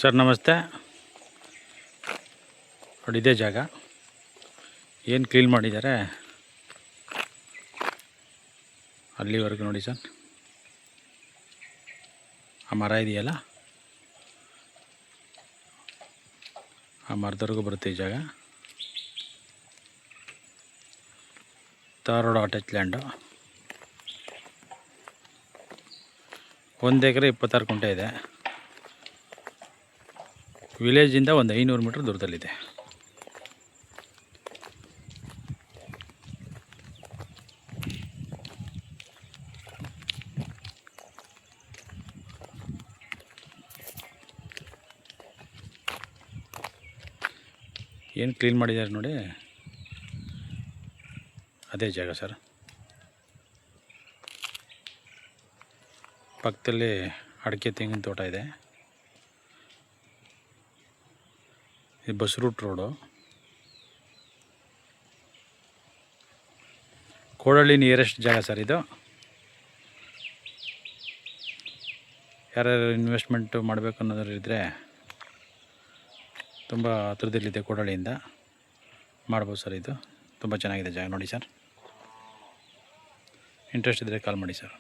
Sir ನಮಸ್ತೆ. ನೋಡಿ ಇದೇ ಜಾಗ ಏನು ಕ್ಲೀನ್ ಮಾಡಿದ್ದಾರೆ ಅಲ್ಲಿವರೆಗೂ ನೋಡಿ ಸರ್. ಆ ಮರ ಇದೆಯಲ್ಲ, ಆ ಮರದವರೆಗೂ ಬರುತ್ತೆ ಈ ಜಾಗ. Dharwad attach land. 1 ಎಕರೆ 26 ಕುಂಟೆ ಇದೆ. ವಿಲೇಜಿಂದ ಒಂದು 500 ಮೀಟ್ರ್ ದೂರದಲ್ಲಿದೆ. ಏನು ಕ್ಲೀನ್ ಮಾಡಿದ್ದಾರೆ ನೋಡಿ, ಅದೇ ಜಾಗ ಸರ್. ಪಕ್ಕದಲ್ಲಿ ಅಡಿಕೆ ತೆಂಗಿನ ತೋಟ ಇದೆ. ಇದು bus route road. Kodalli nearest ಜಾಗ ಸರ್ ಇದು. ಯಾರ್ಯಾರು ಇನ್ವೆಸ್ಟ್ಮೆಂಟು ಮಾಡಬೇಕು ಅನ್ನೋದ್ರಲ್ಲಿ ಇದ್ದರೆ ತುಂಬ ಹತ್ರದಲ್ಲಿದೆ. ಕೋಡಳ್ಳಿಯಿಂದ ಮಾಡ್ಬೋದು ಸರ್. ಇದು ತುಂಬ ಚೆನ್ನಾಗಿದೆ ಜಾಗ ನೋಡಿ ಸರ್. ಇಂಟ್ರೆಸ್ಟ್ ಇದ್ದರೆ ಕಾಲ್ ಮಾಡಿ ಸರ್.